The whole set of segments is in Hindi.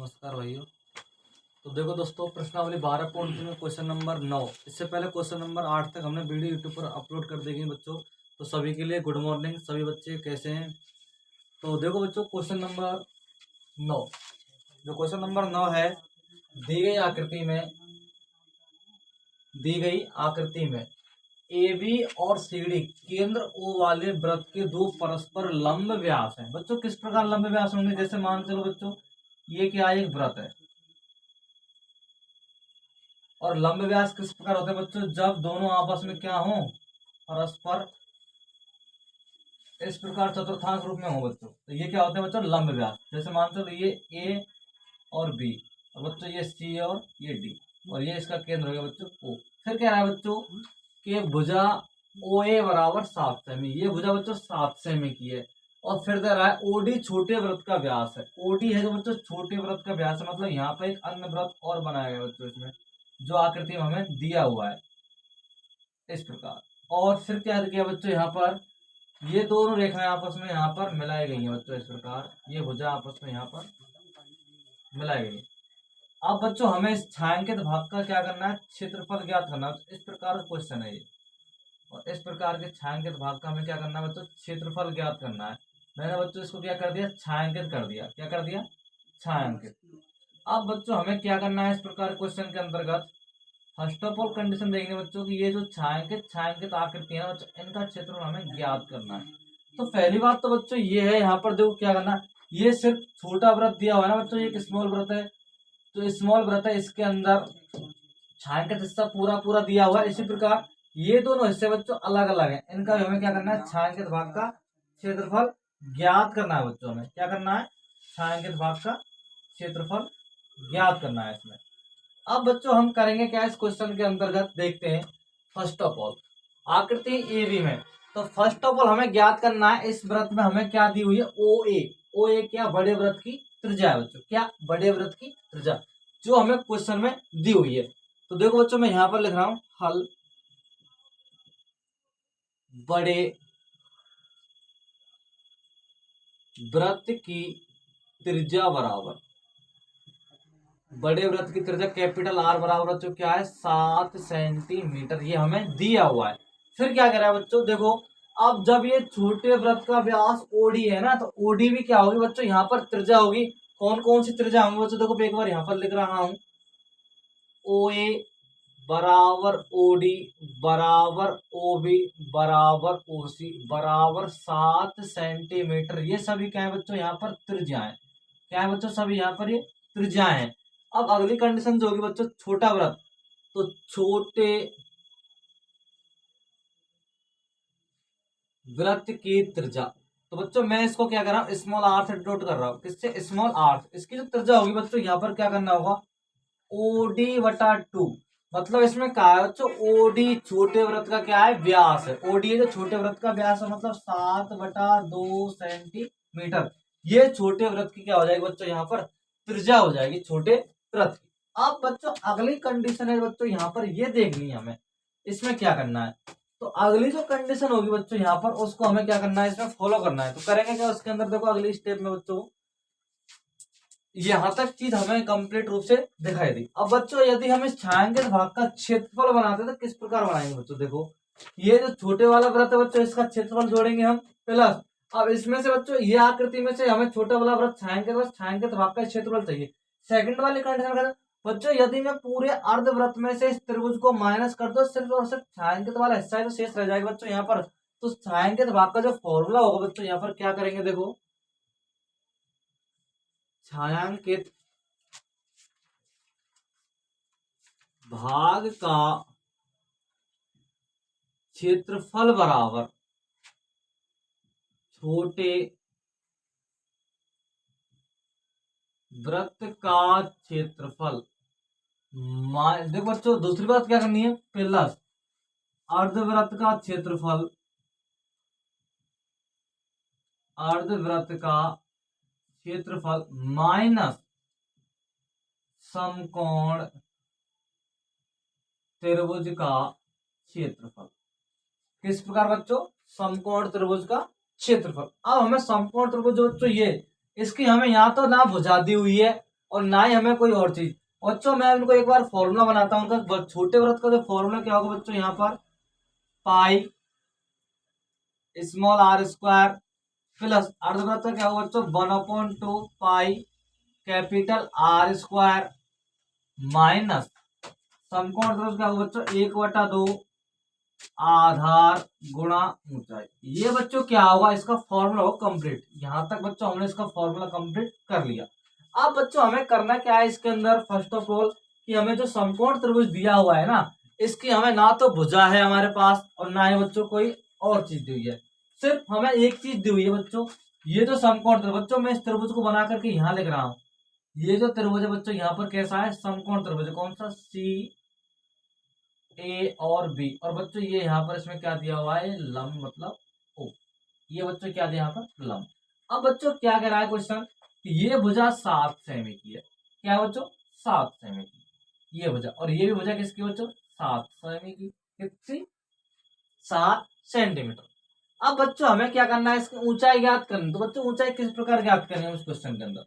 नमस्कार भाइयों। तो देखो दोस्तों, प्रश्नावली 12.3 में क्वेश्चन नंबर 9, इससे पहले क्वेश्चन नंबर 8 तक हमने वीडियो यूट्यूब पर अपलोड कर देगी बच्चों। तो सभी के लिए गुड मॉर्निंग। सभी बच्चे कैसे हैं? तो देखो बच्चों, क्वेश्चन नंबर 9, जो क्वेश्चन नंबर 9 है, दी गई आकृति में ए बी और सी डी केंद्र ओ वाले वृत्त के दो परस्पर लंब व्यास हैं। बच्चों किस प्रकार लंब व्यास होंगे? जैसे मान चलो बच्चों, ये क्या एक वृत्त है और लंब व्यास किस प्रकार होते हैं बच्चों? जब दोनों आपस में क्या हो, परस्पर इस प्रकार चतुर्थांश रूप में हो बच्चों, तो ये क्या होते हैं बच्चों? लंब व्यास। जैसे मान चलो ये ए और बी, और बच्चों ये सी और ये डी, और ये इसका केंद्र हो गया बच्चों ओ। फिर क्या है बच्चों कि भुजा ओ ए बराबर 7 सेमी, ये भुजा बच्चों 7 सेमी की है। और फिर दे रहा है ओडी छोटे वृत्त का व्यास है। ओडी है जो बच्चों छोटे वृत्त का व्यास है, मतलब यहाँ पे एक अन्य वृत्त और बनाया गया बच्चों इसमें, जो आकृति में हमें दिया हुआ है इस प्रकार। और फिर क्या किया बच्चों, यहाँ पर ये दोनों रेखाएं आपस में यहाँ पर मिलाई गई हैं बच्चों इस प्रकार, ये भुजा आपस में यहाँ पर मिलाई गई है। अब बच्चों हमें इस छायांकित भाग का क्या करना है? क्षेत्रफल ज्ञात करना है। इस प्रकार का क्वेश्चन है ये, और इस प्रकार के छायांकित भाग का हमें क्या करना है बच्चों? क्षेत्रफल ज्ञात करना है। मैंने बच्चों इसको क्या कर दिया? छायांकित कर दिया। क्या कर दिया? छायांकित। अब बच्चों हमें क्या करना है इस प्रकार क्वेश्चन के अंतर्गत? फर्स्ट ऑफ ऑल कंडीशन देखेंगे बच्चों की ये जो छायांकित आकृति है बच्चों, इनका क्षेत्रफल हमें ज्ञात करना है। तो पहली बात तो बच्चों ये है, यहाँ पर देखो क्या करना है, ये सिर्फ छोटा वृत्त दिया हुआ है ना बच्चों, ये एक स्मॉल वृत्त है, तो स्मॉल वृत्त है, इसके अंदर छायांकित हिस्सा पूरा पूरा दिया हुआ है। इसी प्रकार ये दोनों हिस्से बच्चों अलग अलग हैं, इनका भी हमें क्या करना है? छायांकित भाग का क्षेत्रफल ज्ञात करना है बच्चों। हमें क्या करना है? छायांकित भाग का क्षेत्रफल ज्ञात करना है इसमें। अब बच्चों हम करेंगे क्या इस क्वेश्चन के अंतर्गत? देखते हैं। फर्स्ट ऑफ ऑल आकृति ए बी में, तो फर्स्ट ऑफ ऑल हमें ज्ञात करना है इस वृत्त में हमें क्या दी हुई है? ओ ए। ओ ए क्या? बड़े वृत्त की त्रिज्या है बच्चों। क्या? बड़े वृत्त की त्रिज्या, जो हमें क्वेश्चन में दी हुई है। तो देखो बच्चों, मैं यहां पर लिख रहा हूं हल बड़े वृत्त की त्रिज्या बराबर, बड़े वृत्त की त्रिज्या कैपिटल आर बराबर बच्चों क्या है? 7 सेंटीमीटर, ये हमें दिया हुआ है। फिर क्या करा है बच्चों? देखो अब जब ये छोटे वृत्त का व्यास ओडी है ना, तो ओडी भी क्या होगी बच्चों? यहाँ पर त्रिज्या होगी। कौन कौन सी त्रिज्या होंगी बच्चों? देखो एक बार यहाँ पर लिख रहा हूं, ओ ए बराबर ओडी बराबर ओबी बराबर ओसी बराबर 7 सेंटीमीटर, ये सभी क्या है बच्चों? यहाँ पर त्रिज्याएं। क्या है बच्चों? सभी यहाँ पर ये त्रिज्याएं हैं। अब अगली कंडीशन जो होगी बच्चों, छोटा वृत्त, तो छोटे वृत्त की त्रिज्या, तो बच्चों मैं इसको क्या कर रहा हूँ? स्मॉल आर से डिनोट कर रहा हूँ। किससे? Small r. इसकी जो त्रिज्या होगी बच्चों, यहाँ पर क्या करना होगा? ओडी बटा 2। मतलब इसमें क्या है बच्चों? ओडी छोटे वृत्त का क्या है? व्यास है। ओडी है जो छोटे वृत्त का व्यास है, मतलब 7/2 सेंटीमीटर। ये छोटे वृत्त की क्या हो जाएगी बच्चों? यहाँ पर त्रिज्या हो जाएगी छोटे वृत्त की। अब बच्चों अगली कंडीशन है बच्चों, यहाँ पर ये देखनी है हमें, इसमें क्या करना है? तो अगली जो कंडीशन होगी बच्चों यहाँ पर, उसको हमें क्या करना है? इसमें फॉलो करना है। तो करेंगे क्या उसके अंदर? देखो अगली स्टेप में बच्चों, यहां तक चीज हमें कंप्लीट रूप से दिखाई दी। अब बच्चों यदि हम इस छायांकित भाग का क्षेत्रफल बनाते तो किस प्रकार बनाएंगे बच्चों? देखो ये जो छोटे वाला वृत्त है बच्चों, इसका क्षेत्रफल जोड़ेंगे हम प्लस, अब इसमें से बच्चों ये आकृति में से हमें छोटा वाला वृत्त छायांकित भाग का क्षेत्रफल चाहिए। सेकंड वाली कंडीशन करें बच्चों, यदि मैं पूरे अर्धवृत्त में से इस त्रिभुज को माइनस कर दो, सिर्फ और सिर्फ छायांकित वाला हिस्सा ही तो शेष रह जाएगा बच्चों यहाँ पर। तो छायांकित भाग का जो फॉर्मूला होगा बच्चों, यहाँ पर क्या करेंगे? देखो छायांकित भाग का क्षेत्रफल बराबर छोटे वृत्त का क्षेत्रफल। देखो बच्चों दूसरी बात क्या करनी है? प्लस अर्धवृत्त का क्षेत्रफल, अर्धवृत्त का क्षेत्रफल माइनस समकोण त्रिभुज का क्षेत्रफल। किस प्रकार बच्चों? समकोण त्रिभुज का क्षेत्रफल। अब हमें समकोण त्रिभुज बच्चों ये, इसकी हमें यहाँ तो ना भुजा दी हुई है और ना ही हमें कोई और चीज। बच्चों मैं इनको एक बार फॉर्मूला बनाता हूँ उनका, छोटे वृत्त का जो फॉर्मूला क्या होगा बच्चों, यहाँ पर pi small r square plus अर्धवृत्त का क्या होगा बच्चों, 1/2 pi capital r square minus समकोण त्रिभुज क्या होगा बच्चों, 1/2 आधार गुणा ऊंचाई। ये बच्चों क्या होगा, इसका फॉर्मूला हो कंप्लीट। यहां तक बच्चों हमने इसका फॉर्मूला कंप्लीट कर लिया। अब बच्चों हमें करना क्या है इसके अंदर, फर्स्ट ऑफ ऑल कि हमें जो समकोण त्रिभुज दिया हुआ है ना, इसकी हमें ना तो भुजा है हमारे पास और ना ही बच्चों कोई और चीज दी हुई है, सिर्फ हमें एक चीज दी हुई है बच्चों, ये जो समकोण त्रिभुज। बच्चों मैं इस त्रिभुज को बना करके यहाँ लिख रहा हूँ, ये जो त्रिभुज है बच्चों यहाँ पर कैसा है, समकोण त्रिभुज। कौन सा, सी ए और बी। और बच्चों ये यहाँ पर इसमें क्या दिया हुआ है, लंब मतलब ओ। ये बच्चों क्या दिया यहाँ पर, लंब। अब बच्चों क्या कह रहा है क्वेश्चन, ये भुजा 7 सेमी की है। क्या है बच्चों, 7 सेमी की ये भुजा, और ये भी भुजा किसकी बच्चों, 7 सेमी की। कितनी, 7 सेंटीमीटर। अब बच्चों हमें क्या करना है, इसकी ऊंचाई ज्ञात करनी। तो बच्चों ऊंचाई किस प्रकार ज्ञात करनी है उस क्वेश्चन के अंदर,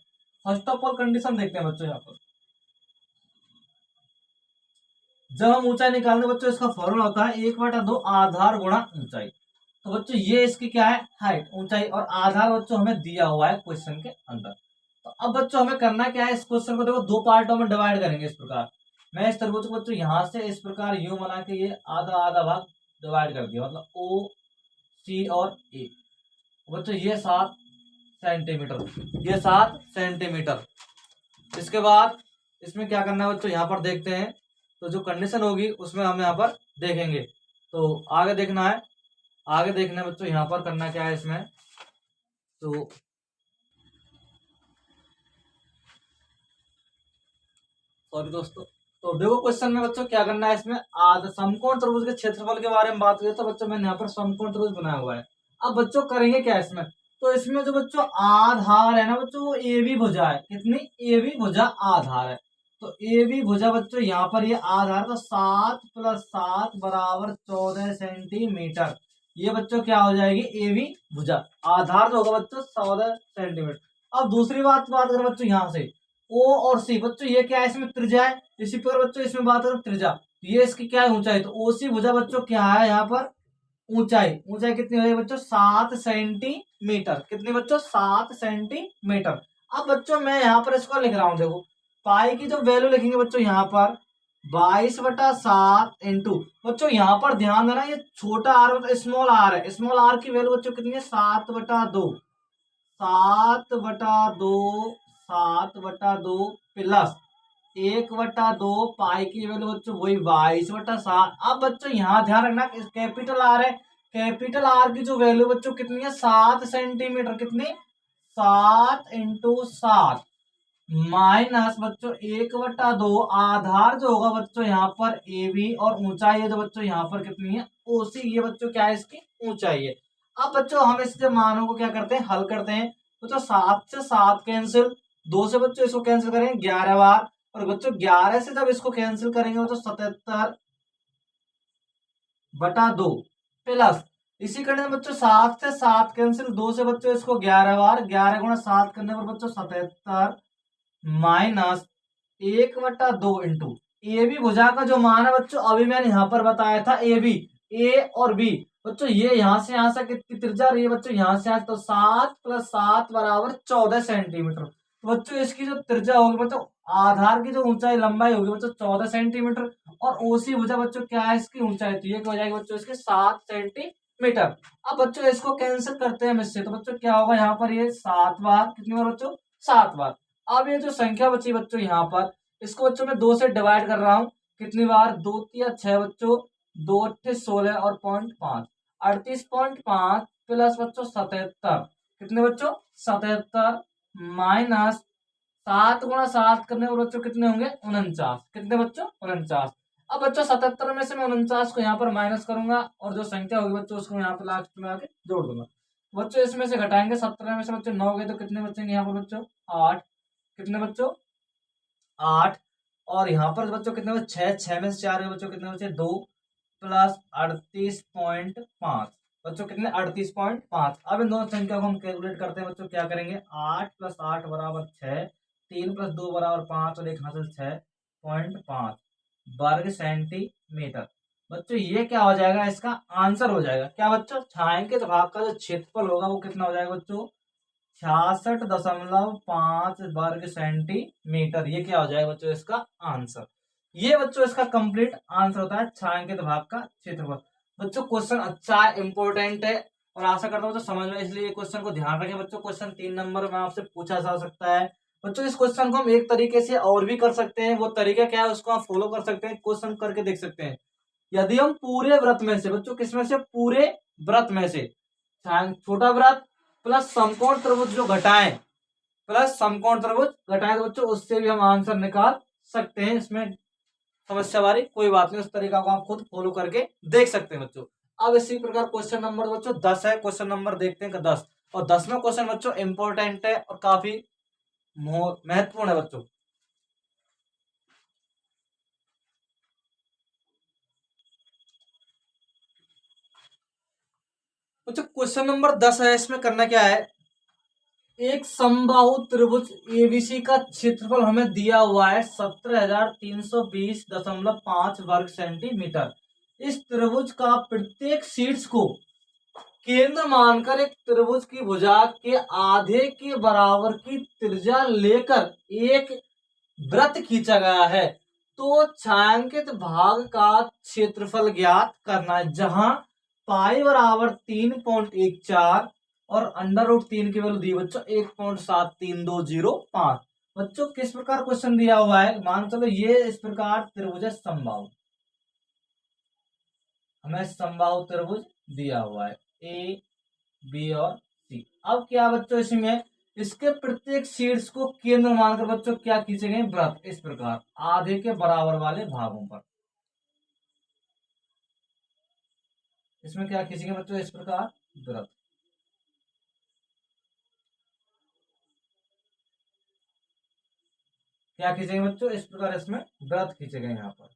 फर्स्ट ऑफ ऑल कंडीशन देखते हैं बच्चों। यहाँ पर जब हम ऊंचाई निकालते हैं बच्चों, इसका फॉर्मूला होता है 1/2 आधार गुणा ऊंचाई। तो बच्चों ये इसकी क्या है, हाइट, ऊंचाई, और आधार बच्चों हमें दिया हुआ है क्वेश्चन के अंदर। तो अब बच्चों हमें करना क्या है, इस क्वेश्चन को देखो दो पार्टों में डिवाइड करेंगे इस प्रकार। मैं इस त्रिभुज को बच्चों यहाँ से इस प्रकार यू बना के ये आधा आधा भाग डिवाइड कर दिया, मतलब ओ सी और ए। बच्चों ये 7 सेंटीमीटर, ये 7 सेंटीमीटर। इसके बाद इसमें क्या करना है बच्चों, यहाँ पर देखते हैं। तो जो कंडीशन होगी उसमें हम यहाँ पर देखेंगे। तो आगे देखना है, आगे देखना है बच्चों, यहाँ पर करना क्या है इसमें। तो सॉरी दोस्तों, तो देखो क्वेश्चन में बच्चों क्या करना है इसमें, आध समकोण त्रिभुज के क्षेत्रफल के बारे में बात करें तो बच्चों मैंने यहाँ पर समकोण त्रिभुज बनाया हुआ है। अब बच्चों करेंगे क्या इसमें, तो इसमें जो बच्चों आधार है ना बच्चों, वो ए बी भुजा है। कितनी, ए बी भुजा आधार है। तो ए बी भुजा बच्चों यहाँ पर ये आधार, तो 7 + 7 = 14 सेंटीमीटर। ये बच्चों क्या हो जाएगी, ए बी भुजा आधार जो होगा बच्चों 14 सेंटीमीटर। अब दूसरी बात करें बच्चों यहाँ से, ओ और सी। बच्चों ये क्या है, इसमें त्रिज्या है। इसी प्रकार बच्चों इसमें बात करें त्रिज्या, ये इसकी क्या है, ऊंचाई। तो ओ सी भुजा बच्चों क्या है यहाँ पर, ऊंचाई। ऊंचाई कितनी हो बच्चों, 7 सेंटीमीटर। कितनी बच्चों, 7 सेंटीमीटर। अब बच्चों मैं यहाँ पर इसको लिख रहा हूँ, देखो पाई की जो वैल्यू लिखेंगे बच्चों यहाँ पर 22/7 इंटू। बच्चों यहाँ पर ध्यान देना, ये छोटा आर मतलब स्मॉल आर है। स्मॉल आर की वैल्यू बच्चों कितनी है, 7/2। 7/2, 7/2 प्लस 1/2 पाई की वैल्यू बच्चों वही 22/7। अब बच्चों यहाँ ध्यान रखना, कैपिटल आर है। कैपिटल आर की जो वैल्यू बच्चों कितनी है, 7 सेंटीमीटर। कितनी, 7 इंटू 7 माइनस बच्चों 1/2 आधार जो होगा बच्चों यहाँ पर ए बी, और ऊंचाई है जो बच्चों यहाँ पर कितनी है, ओ सी। ये बच्चों क्या है, इसकी ऊंचाई है। अब बच्चों हम इसके मानों को क्या करते हैं, हल करते हैं। बच्चों 7 से 7 कैंसिल, 2 से बच्चों इसको कैंसिल करेंगे 11 बार, और बच्चों 11 से जब इसको कैंसिल करेंगे तो 77/2 प्लस इसी करने बच्चों 7 से 7 कैंसिल, 2 से बच्चों इसको 11 बार, 11 गुणा 7 करने पर बच्चों 77 माइनस 1/2 इंटू ए बी भुजा का जो मान है बच्चों, अभी मैंने यहाँ पर बताया था ए बी, ए और बी। बच्चों ये यहाँ से कितनी त्रिज्या रही है बच्चों, यहाँ से तो 7 + 7 = 14 सेंटीमीटर। तो बच्चों इसकी जो त्रिज्या होगी बच्चों, आधार की जो ऊंचाई लंबाई होगी बच्चों 14 सेंटीमीटर, और ओसी भुजा बच्चों क्या है, इसकी ऊंचाई। तो ये क्या हो जाएगी बच्चों, इसके 7 सेंटीमीटर। अब बच्चों इसको कैंसिल करते हैं हम इससे, तो बच्चों क्या होगा यहाँ पर, ये 7 बार, कितनी बार बच्चों, 7 बार। अब ये जो संख्या बची बच्चों यहाँ पर, इसको बच्चों मैं 2 से डिवाइड कर रहा हूँ। कितनी बार, 2 × 6 बच्चों, 2 × 16 और 0.5, 38.5 प्लस बच्चों 77। कितने बच्चों, 77 माइनस 7 गुणा 7 करने पर बच्चों कितने होंगे, 49। कितने बच्चों, 49। अब बच्चों 77 में से मैं 49 को यहाँ पर माइनस करूंगा, और जो संख्या होगी बच्चों उसको यहाँ पर लास्ट में आके जोड़ दूंगा। बच्चों इसमें से घटाएंगे, 17 में से बच्चों 9 गए तो कितने बचेंगे यहाँ पर बच्चों, 8। कितने बच्चों, 8। और यहाँ पर बच्चों कितने बचे, 6 में से 4 गए बच्चों कितने बचे, 2 प्लस 38.5 बच्चों कितने, 38.5। अब इन दोनों संख्या को हम कैलकुलेट करते हैं बच्चों, क्या करेंगे, 8 + 8 = 6 3 + 2 = 5 और 1 हासिल 6.5 वर्ग सेंटीमीटर। बच्चों ये क्या हो जाएगा, इसका आंसर हो जाएगा क्या बच्चों, छायांकित भाग का जो क्षेत्रफल होगा वो कितना हो जाएगा बच्चों, 66.5 वर्ग सेंटीमीटर। ये क्या हो जाएगा बच्चों, इसका आंसर। ये बच्चों इसका कंप्लीट आंसर होता है छायांकित भाग का क्षेत्रफल। बच्चों क्वेश्चन अच्छा है, इंपॉर्टेंट है और आशा करता हूँ तो समझ में, इसलिए क्वेश्चन को ध्यान रखें बच्चों। क्वेश्चन 3 नंबर में आपसे पूछा जा सकता है बच्चों। इस क्वेश्चन को हम एक तरीके से और भी कर सकते हैं, वो तरीका क्या है उसको आप फॉलो कर सकते हैं, क्वेश्चन करके देख सकते हैं। यदि हम पूरे व्रत में से बच्चों, किसमें से, पूरे व्रत में से छोटा व्रत प्लस समकोण त्रिभुज जो घटाएं, प्लस समकोण त्रिभुज घटाएं तो बच्चों उससे भी हम आंसर निकाल सकते हैं। इसमें समस्या वाली कोई बात नहीं, उस तरीका को आप खुद फॉलो करके देख सकते हैं बच्चों। अब इसी प्रकार क्वेश्चन नंबर बच्चों 10 है, क्वेश्चन नंबर देखते हैं 10। और 10वां क्वेश्चन बच्चों इंपॉर्टेंट है और काफी महत्वपूर्ण है बच्चों। बच्चों क्वेश्चन नंबर 10 है, इसमें करना क्या है, एक समबाहु त्रिभुज एबीसी का क्षेत्रफल हमें दिया हुआ है 17,320.5 वर्ग सेंटीमीटर। इस त्रिभुज का प्रत्येक शीर्ष को केंद्र मानकर एक त्रिभुज की भुजा के आधे के बराबर की त्रिज्या लेकर एक वृत्त खींचा गया है। तो छायांकित भाग का क्षेत्रफल ज्ञात करना है, जहां पाई बराबर 3.14 और √3 की वैल्यू दी बच्चों 1.73205। बच्चों किस प्रकार क्वेश्चन दिया हुआ है, मान चलो ये इस प्रकार त्रिभुज है समबाहु, हमें समबाहु त्रिभुज दिया हुआ है ए बी और सी। अब क्या बच्चों इसमें इसके प्रत्येक शीर्ष को केंद्र मानकर बच्चों क्या खींचे गए, वृत्त, इस प्रकार आधे के बराबर वाले भागों पर। इसमें क्या खींचेंगे बच्चों, इस प्रकार वृत्त। क्या खींचेंगे बच्चों, इस प्रकार इसमें वृत्त खींचे गए यहाँ पर।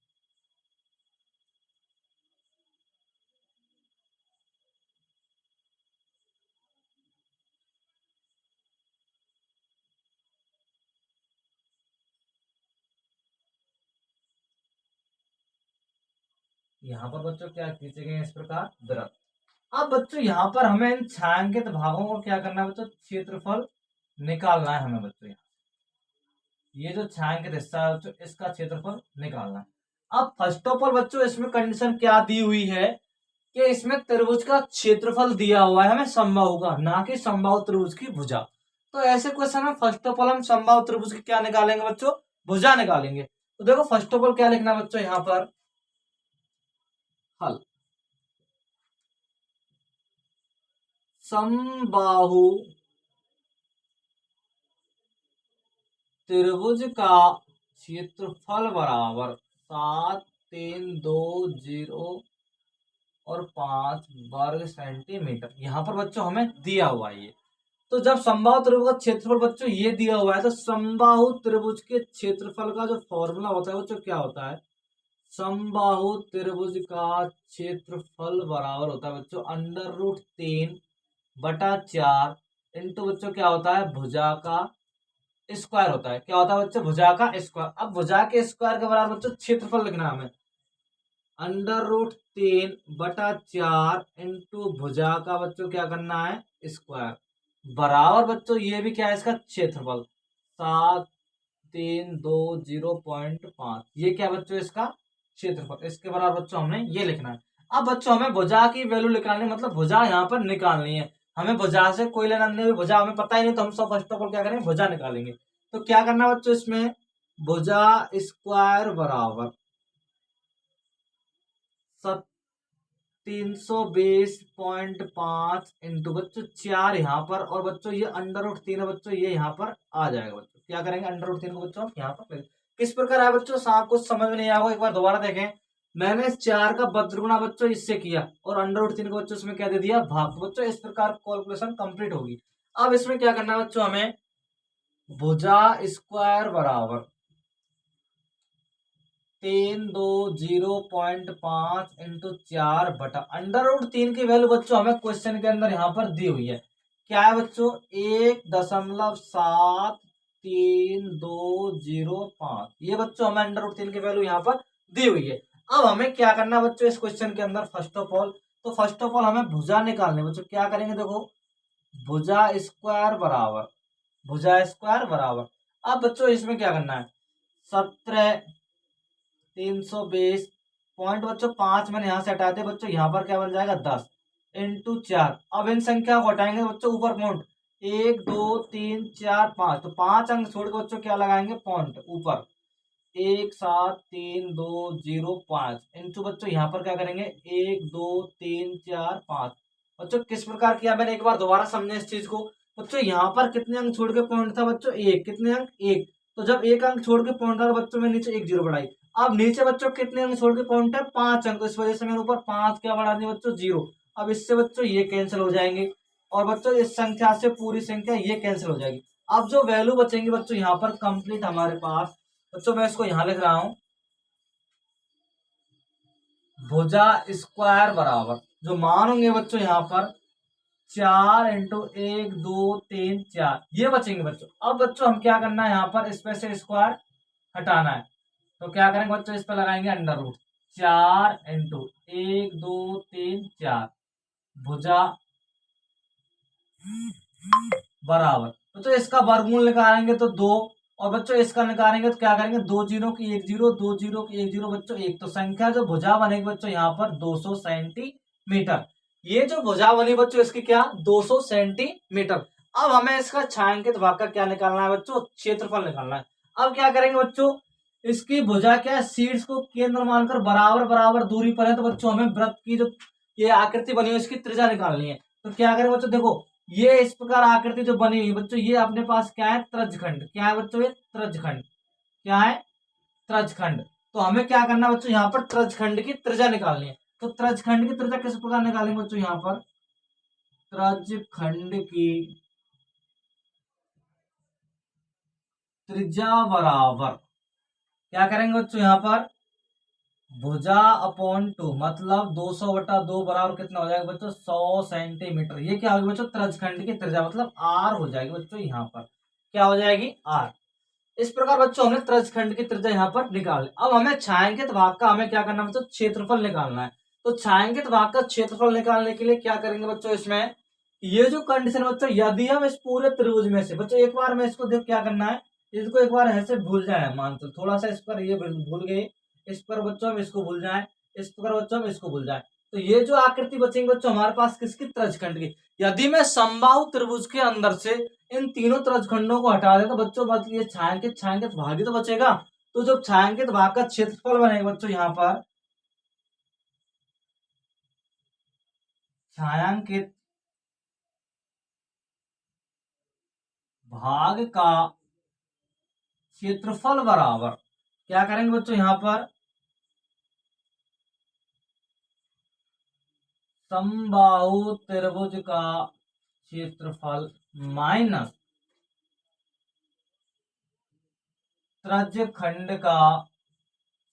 यहाँ पर बच्चों क्या खींचे गए, इस प्रकार वृत्त। अब बच्चों यहाँ पर हमें इन छायांकित भागों को क्या करना है बच्चों, क्षेत्रफल निकालना है हमें बच्चों। ये जो छायांकित हिस्सा है बच्चों इसका क्षेत्रफल निकालना है। अब फर्स्ट ऑफ ऑल बच्चों इसमें कंडीशन क्या दी हुई है कि इसमें त्रिभुज का क्षेत्रफल दिया हुआ है हमें समबाहु का, ना कि समबाहु त्रिभुज की भुजा। तो ऐसे क्वेश्चन में फर्स्ट ऑफ ऑल हम समबाहु त्रिभुज की क्या निकालेंगे बच्चों, भुजा निकालेंगे। तो देखो फर्स्ट ऑफ ऑल क्या लिखना है बच्चों, यहाँ पर हल समबाहु त्रिभुज का क्षेत्रफल बराबर 7,320 और 5 वर्ग सेंटीमीटर। यहाँ पर बच्चों हमें दिया हुआ है ये। तो जब समबाहु त्रिभुज का क्षेत्रफल बच्चों ये दिया हुआ है तो समबाहु त्रिभुज के क्षेत्रफल का जो फॉर्मूला होता है बच्चों क्या होता है, समबाहु त्रिभुज का क्षेत्रफल बराबर होता है बच्चों √3/4 इंटू बच्चों क्या होता है, भुजा का स्क्वायर होता है। क्या होता है बच्चों, भुजा का स्क्वायर। अब भुजा के स्क्वायर के बराबर बच्चों क्षेत्रफल लिखना है हमें √3/4 इंटू भुजा का बच्चों क्या करना है, स्क्वायर, बराबर बच्चों ये भी क्या है इसका क्षेत्रफल 7,320.5। ये क्या बच्चों इसका क्षेत्रफल, इसके बराबर बच्चों हमने ये लिखना है। अब बच्चों हमें भुजा की वैल्यू निकालनी, मतलब भुजा यहाँ पर निकालनी है। हमें भुजा से कोई लेना नहीं, भुजा हमें पता ही नहीं, तो हम सब फर्स्ट ऑफ ऑल क्या करेंगे, भुजा निकालेंगे। तो क्या करना है बच्चों, इसमें भुजा स्क्वायर बराबर 320.5 इंटू बच्चों 4 यहाँ पर, और बच्चों ये √3 है बच्चों, ये यहाँ पर आ जाएगा बच्चों। क्या करेंगे, √3 को बच्चों यहाँ पर किस प्रकार है बच्चों, सांप कुछ समझ में नहीं आएगा, एक बार दोबारा देखें। मैंने इस 4 का बद्रगुणा बच्चों इससे किया और √3 को बच्चों इसमें क्या दे दिया, भाग। तो बच्चों इस प्रकार कैलकुलेशन कंप्लीट होगी। अब इसमें क्या करना है बच्चों, हमें भुजा स्क्वायर बराबर 320.5 इंटू 4 बटा √3 की वैल्यू बच्चों हमें क्वेश्चन के अंदर यहाँ पर दी हुई है। क्या है बच्चों, 1.7 3,2,0,5 ये बच्चों हमें अंडर रूट 3 की वैल्यू यहाँ पर दी हुई है। अब हमें क्या करना है बच्चों इस क्वेश्चन के अंदर, फर्स्ट ऑफ ऑल हमें भुजा निकालनी है बच्चों। क्या करेंगे, देखो भुजा स्क्वायर बराबर। अब बच्चों इसमें क्या करना है, 17,320 पॉइंट बच्चों 5 मैंने यहाँ से हटा दिया बच्चों, यहाँ पर क्या बन जाएगा 10 इंटू 4। अब इन संख्या को हटाएंगे बच्चों, ऊपर पॉइंट 1 2 3 4 5, तो 5 अंक छोड़ के बच्चों क्या लगाएंगे पॉइंट ऊपर 1,7,3,2,0,5 इंटू बच्चों यहाँ पर क्या करेंगे 1 2 3 4 5। बच्चों किस प्रकार किया मैंने, एक बार दोबारा समझे इस चीज को। बच्चों यहाँ पर कितने अंक छोड़ के पॉइंट था बच्चों, एक, कितने अंक एक, तो जब एक अंक छोड़ के पॉइंट था तो बच्चों में नीचे एक जीरो बढ़ाई। अब नीचे बच्चों कितने अंक छोड़ के पॉइंट है 5 अंक, तो इस वजह से मैंने ऊपर 5 क्या बढ़ा दिया बच्चों जीरो। अब इससे बच्चों ये कैंसिल हो जाएंगे और बच्चों इस संख्या से पूरी संख्या ये कैंसिल हो जाएगी। अब जो वैल्यू बचेंगे बच्चों यहाँ पर कंप्लीट हमारे पास, बच्चों मैं इसको यहां लिख रहा हूं, भुजा स्क्वायर बराबर जो मान होंगे बच्चों यहाँ पर 4 इंटू 1 2 3 4 ये बचेंगे बच्चों। अब बच्चों हम क्या करना है, यहाँ पर इस पे से स्क्वायर हटाना है, तो क्या करेंगे बच्चों इस पे लगाएंगे अंडर रूट 4 इंटू 1 2 3 4 भुजा बराबर। तो इसका वर्गमूल निकालेंगे तो 2, और बच्चों इसका निकालेंगे तो क्या करेंगे 2 जीरो की 1 जीरो, 2 जीरो की 1 जीरो बच्चों 1, तो संख्या जो भुजा बनेगी बच्चों यहाँ पर 200 सेंटीमीटर। ये जो भुजा बनी बच्चों इसकी क्या 200 सेंटीमीटर। अब हमें इसका छायांकित भाग का क्या निकालना है बच्चों, क्षेत्रफल निकालना है। अब क्या करेंगे बच्चों, इसकी भुजा क्या है शीर्ष को केंद्र मानकर बराबर बराबर दूरी पर है, तो बच्चों हमें वृत्त की जो ये आकृति बनी है इसकी त्रिज्या निकालनी है। तो क्या करेंगे बच्चों, देखो ये इस प्रकार आकृति जो बनी हुई बच्चों, ये अपने पास क्या है त्रजखंड, क्या है बच्चों ये त्रजखंड, क्या है त्रजखंड। तो हमें क्या करना है बच्चों, यहाँ पर त्रजखंड की त्रिज्या निकालनी है। तो त्रजखंड की त्रिज्या किस प्रकार निकालेंगे बच्चों, यहाँ पर त्रजखंड की त्रिज्या बराबर क्या करेंगे बच्चों, यहाँ पर भुजा अपॉन 2 मतलब 200/2 बराबर कितना हो जाएगा बच्चों 100 सेंटीमीटर। ये क्या होगी बच्चों त्रजखंड की त्रिज्या मतलब आर हो जाएगी बच्चों, यहाँ पर क्या हो जाएगी आर। इस प्रकार बच्चों हमने त्रजखंड की त्रिज्या यहाँ पर निकाल। अब हमें छायांकित भाग का हमें क्या करना है बच्चों, क्षेत्रफल निकालना है। तो छायांकित भाग का क्षेत्रफल निकालने के लिए क्या करेंगे बच्चों, इसमें ये जो कंडीशन बच्चों यदि हम इस पूरे त्रिभुज में से बच्चों एक बार में इसको देख क्या करना है, इसको एक बार ऐसे भूल जाए, मान तो थोड़ा सा इस पर ये भूल गए, इस पर बच्चों हम इसको भूल जाए, इस पर बच्चों हम इसको भूल जाए, तो ये जो आकृति बचेंगे बच्चों हमारे पास किसकी त्रजखंड की। यदि मैं समबाहु त्रिभुज के अंदर से इन तीनों त्रजखंडों को हटा दे तो बच्चों बस ये छायांकित भाग ही तो बचेगा। तो जब छायांकित भाग का क्षेत्रफल बनेगा बच्चों यहाँ पर छायांकित भाग का क्षेत्रफल बराबर क्या करेंगे बच्चों, यहाँ पर समबाहु त्रिभुज का क्षेत्रफल माइनस त्रजखंड का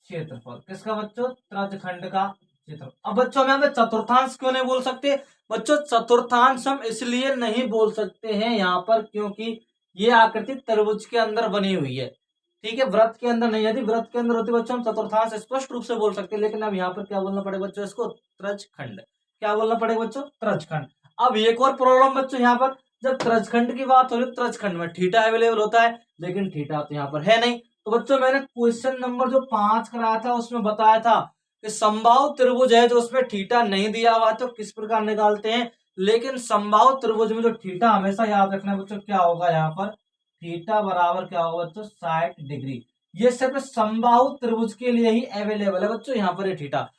क्षेत्रफल। किसका बच्चों, त्रजखंड का क्षेत्रफल। अब बच्चों में हमें चतुर्थांश क्यों नहीं बोल सकते बच्चों, चतुर्थांश हम इसलिए नहीं बोल सकते हैं यहाँ पर क्योंकि ये आकृति त्रिभुज के अंदर बनी हुई है, ठीक है, व्रत के अंदर नहीं। यदि व्रत के अंदर होती बच्चों हम चतुर्थांश स्पष्ट रूप से बोल सकते हैं, लेकिन अब यहाँ पर क्या बोलना पड़ेगा बच्चों, इसको त्रजखंड, क्या बोलना पड़ेगा बच्चों त्रजखंड। अब एक और प्रॉब्लम बच्चों यहाँ पर, जब त्रजखंड की बात हो रही त्रजखंड में थीटा अवेलेबल होता है, लेकिन थीटा तो यहाँ पर है नहीं। तो बच्चों मैंने क्वेश्चन नंबर जो 5 कराया था उसमें बताया था कि समबाहु त्रिभुज है जो उसमें थीटा नहीं दिया हुआ तो किस प्रकार निकालते हैं, लेकिन समबाहु त्रिभुज में जो थीटा हमेशा याद रखना बच्चों क्या होगा, यहाँ पर थीटा बराबर क्या होगा बच्चों 60 डिग्री। ये सिर्फ समबाहु त्रिभुज के लिए ही अवेलेबल है बच्चों यहाँ पर ये थीटा,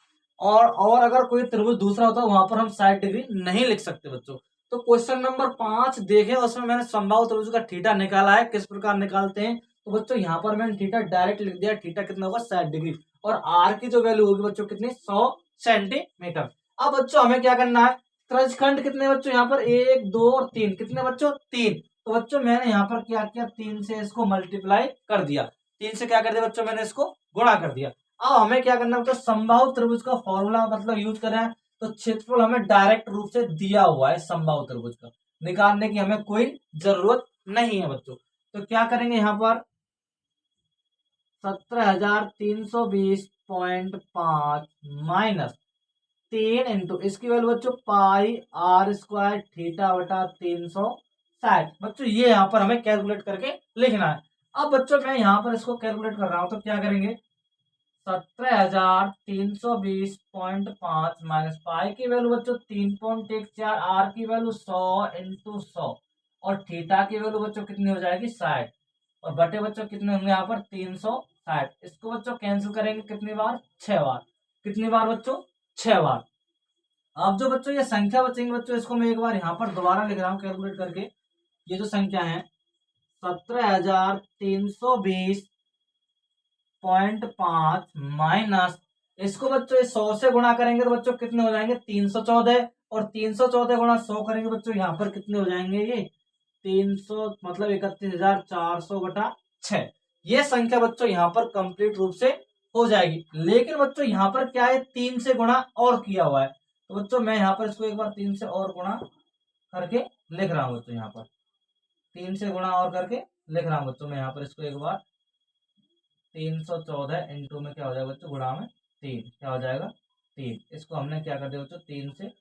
और अगर कोई त्रिभुज दूसरा होता है वहां पर हम 60 डिग्री नहीं लिख सकते बच्चों। तो क्वेश्चन नंबर 5 देखें उसमें मैंने समबाहु त्रिभुज का थीटा निकाला है, किस प्रकार निकालते हैं, तो बच्चों यहाँ पर मैंने थीटा डायरेक्ट लिख दिया, थीटा कितना होगा 60 डिग्री, और आर की जो वैल्यू होगी बच्चों कितनी 100 सेंटीमीटर। अब बच्चों हमें क्या करना है, त्रजखंड कितने बच्चों यहाँ पर 1 2 और 3, कितने बच्चों 3, तो बच्चों मैंने यहाँ पर क्या किया 3 से इसको मल्टीप्लाई कर दिया, 3 से क्या कर दिया बच्चों मैंने इसको गुणा कर दिया। अब हमें क्या करना है बच्चों, समबाहु त्रिभुज का फॉर्मूला मतलब यूज करें, तो क्षेत्रफल हमें डायरेक्ट रूप से दिया हुआ है समबाहु त्रिभुज का, निकालने की हमें कोई जरूरत नहीं है बच्चों। तो क्या करेंगे यहाँ पर 17,320.5 माइनस 3 इंटू इसकी वैल्यू बच्चों पाई आर स्क्वायर थीटा बटा 360। बच्चों ये यहाँ पर हमें कैलकुलेट करके लिखना है। अब बच्चों मैं यहाँ पर इसको कैलकुलेट कर रहा हूं, तो क्या करेंगे 17,320.5 माइनस पाई की वैल्यू बच्चों 3.14, आर की वैल्यू 100 इंटू 100 और थीटा की वैल्यू बच्चों कितनी हो जाएगी 60 और बटे बच्चों कितने होंगे यहाँ पर 360। इसको बच्चों कैंसिल करेंगे कितनी बार 6 बार। कितनी बार बच्चों 6 बार। अब जो बच्चों ये संख्या बचेंगे बच्चों इसको मैं एक बार यहाँ पर दोबारा लिख रहा हूँ कैलकुलेट करके। ये जो संख्या है 17,320.5 माइनस इसको बच्चों 100 से गुणा करेंगे तो बच्चों कितने हो जाएंगे 314 और 314 गुणा 100 करेंगे बच्चों यहाँ पर कितने हो जाएंगे ये 300 मतलब 31,400 बटा 6। ये संख्या बच्चों यहाँ पर कंप्लीट रूप से हो जाएगी। लेकिन बच्चों यहाँ पर क्या है 3 से गुणा और किया हुआ है, तो बच्चों मैं यहाँ पर इसको एक बार 3 से और गुणा करके लिख रहा हूँ बच्चों। यहाँ पर 3 से गुणा और करके लिख रहा हूँ बच्चों मैं यहाँ पर इसको एक बार 314 इंटू में क्या हो जाएगा बच्चों गुणा में 3 क्या हो जाएगा 3। इसको हमने क्या कर दिया बच्चों 3 से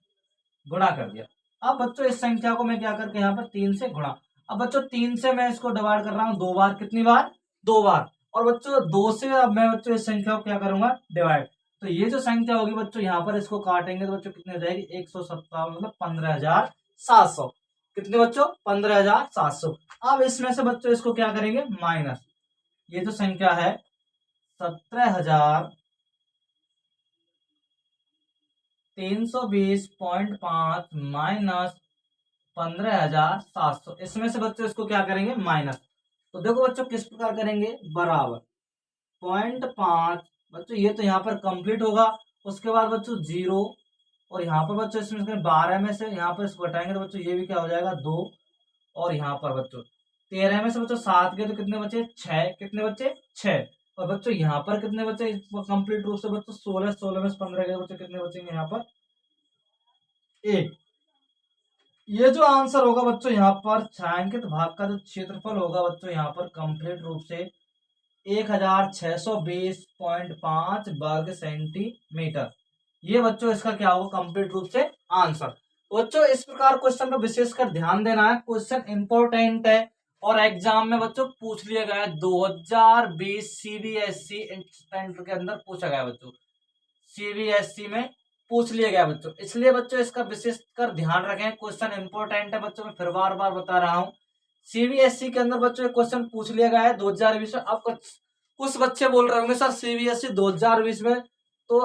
गुणा कर दिया। अब बच्चों इस संख्या को मैं क्या करके यहाँ पर 3 से गुणा। अब बच्चों 3 से मैं इसको डिवाइड कर रहा हूँ 2 बार। कितनी बार 2 बार। और बच्चों 2 से अब मैं बच्चों इस संख्या को क्या करूंगा डिवाइड। तो ये जो संख्या होगी बच्चों यहाँ पर इसको काटेंगे तो बच्चों कितनी हो जाएगी 157 मतलब 15,700। कितने बच्चों 15,700। अब इसमें से बच्चों इसको क्या करेंगे माइनस। ये जो संख्या है 17,320.5 माइनस 15,700 इसमें से बच्चों इसको क्या करेंगे माइनस। तो देखो बच्चों किस प्रकार करेंगे बराबर 0.5 बच्चों ये तो यहाँ पर कंप्लीट होगा। उसके बाद बच्चों 0 और यहाँ पर बच्चों इसमें 12 में से यहाँ पर इसको घटाएंगे तो बच्चों ये भी क्या हो जाएगा 2 और यहाँ पर बच्चों 13 में से बच्चों 7 के तो कितने बचे 6। कितने बच्चे 6 और बच्चों यहाँ पर कितने बचे कंप्लीट रूप से बच्चों 16 में से 15 के बच्चों कितने बचेंगे यहाँ पर 1। ये जो आंसर होगा बच्चों यहाँ पर छायांकित भाग का जो क्षेत्रफल होगा बच्चों यहाँ पर कंप्लीट रूप से 1620.5 वर्ग सेंटीमीटर। ये बच्चों इसका क्या होगा कंप्लीट रूप से आंसर। बच्चों इस प्रकार क्वेश्चन पर विशेषकर ध्यान देना है, क्वेश्चन इंपॉर्टेंट है और एग्जाम में बच्चों पूछ लिया गया है। 2020 सीबीएसई इंस्टेंट के अंदर पूछा गया बच्चों, सीबीएसई में पूछ लिया गया बच्चों। इसलिए बच्चों इसका विशेषकर ध्यान रखें, क्वेश्चन इंपॉर्टेंट है बच्चों। मैं फिर बार बार बता रहा हूँ सीबीएसई के अंदर बच्चों क्वेश्चन पूछ लिया गया है 2020 में। अब कुछ बच्चे बोल रहे होंगे सर सीबीएसई 2020 में तो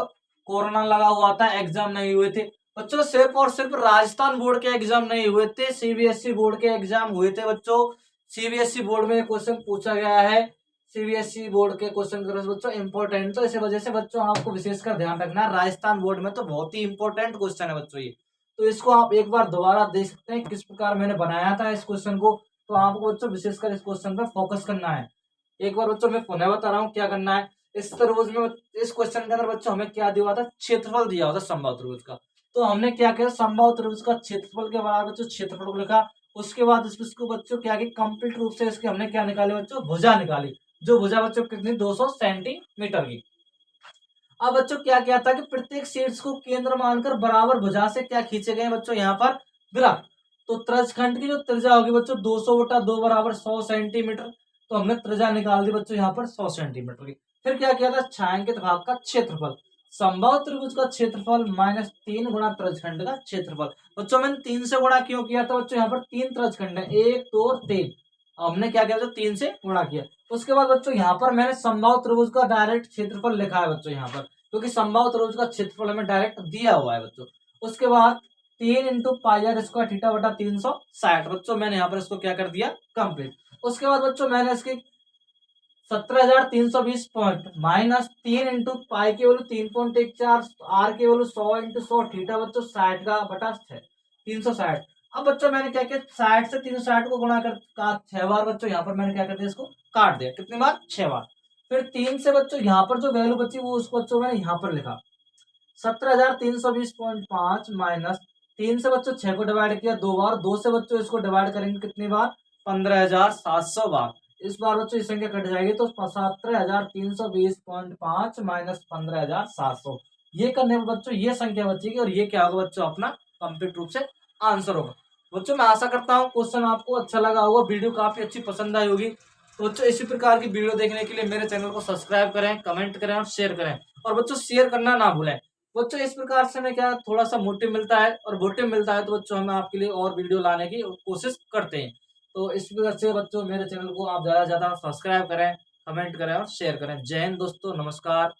कोरोना लगा हुआ था एग्जाम नहीं हुए थे। बच्चों सिर्फ और सिर्फ राजस्थान बोर्ड के एग्जाम नहीं हुए थे, सीबीएसई बोर्ड के एग्जाम हुए थे बच्चों। सीबीएसई बोर्ड में क्वेश्चन पूछा गया है, सीबीएसई बोर्ड के क्वेश्चन बच्चों इंपॉर्टेंट, तो इस वजह से बच्चों आपको विशेषकर ध्यान रखना है। राजस्थान बोर्ड में तो बहुत ही इंपॉर्टेंट क्वेश्चन है बच्चों ये, तो इसको आप एक बार दोबारा देख सकते हैं किस प्रकार मैंने बनाया था इस क्वेश्चन को। तो आपको बच्चों विशेषकर इस क्वेश्चन पर फोकस करना है। एक बार बच्चों मैं पुनः बता रहा हूँ क्या करना है। इस त्रिभुज में इस क्वेश्चन के अंदर बच्चों हमें क्या दिया हुआ था क्षेत्रफल दिया हुआ था समबाहु त्रिभुज का। तो हमने क्या किया समबाहु त्रिभुज का क्षेत्रफल के बराबर बच्चों क्षेत्रफल को लिखा। उसके बाद इसको बच्चों क्या किया कंप्लीट रूप से इसके हमने क्या निकाले बच्चों भुजा निकाली, जो भुजा बच्चों कितनी 200 सेंटीमीटर की। अब बच्चों क्या किया था कि प्रत्येक शीर्ष को केंद्र मानकर बराबर भुजा से क्या खींचे गए बच्चों यहाँ पर ग्राफ। तो त्रिज्यखंड की जो त्रिज्या होगी बच्चों 200/2 बराबर 100 सेंटीमीटर। तो हमने त्रिज्या निकाल दी बच्चों यहाँ पर 100 सेंटीमीटर की। फिर क्या किया था छायांकित भाग का क्षेत्रफल, समबाहु त्रिभुज का क्षेत्रफल माइनस 3 गुणा त्रिज्यखंड का क्षेत्रफल। बच्चों मैंने 3 से गुणा क्यों किया था बच्चों, यहाँ पर 3 त्रिज्यखंड है 1 2 और 3। हमने क्या किया बच्चों 3 से गुणा किया। उसके बाद बच्चों यहाँ पर मैंने समबाहु त्रिभुज का डायरेक्ट क्षेत्रफल लिखा है बच्चों यहाँ पर, क्योंकि समबाहु त्रिभुज का क्षेत्रफल हमें डायरेक्ट दिया हुआ है बच्चों। उसके बाद 3 into pi r square theta बटा 360 बच्चों मैंने यहाँ पर इसको क्या कर दिया कंप्लीट। उसके बाद बच्चों मैंने इसकी 17,320 पॉइंट माइनस 3 इंटू पाई के वैल्यू 3.14 आर के वैल्यू 100 इंटू 100 थीटा बच्चों 60 का बटा 360। अब बच्चों मैंने क्या किया 60 से 360 को गुणा कर 6 बार बच्चों यहाँ पर मैंने क्या कर दिया इसको काट दिया। कितनी बार 6 बार। फिर 3 से बच्चों यहाँ पर जो वैल्यू बची वो उसको बच्चों मैंने यहाँ पर लिखा 17,320.5 माइनस 3 से बच्चों 6 को डिवाइड किया 2 बार, 2 से बच्चों इसको डिवाइड करेंगे कितनी बार 15,700 बार। इस बार बच्चों ये संख्या कट जाएगी तो 77,320.5 माइनस 15,700, ये करने पर बच्चों ये संख्या बचेगी और ये क्या होगा बच्चों अपना कंप्लीट रूप से आंसर होगा। बच्चों मैं आशा करता हूँ क्वेश्चन आपको अच्छा लगा होगा, वीडियो काफी अच्छी पसंद आई होगी। तो बच्चों इसी प्रकार की वीडियो देखने के लिए मेरे चैनल को सब्सक्राइब करें, कमेंट करें और शेयर करें। और बच्चों शेयर करना ना भूलें। बच्चों इस प्रकार से हमें क्या थोड़ा सा मोटिव मिलता है, और मोटिव मिलता है तो बच्चों हम आपके लिए और वीडियो लाने की कोशिश करते हैं। तो इस प्रकार से बच्चों मेरे चैनल को आप ज़्यादा से ज़्यादा सब्सक्राइब करें, कमेंट करें और शेयर करें। जय हिंद दोस्तों, नमस्कार।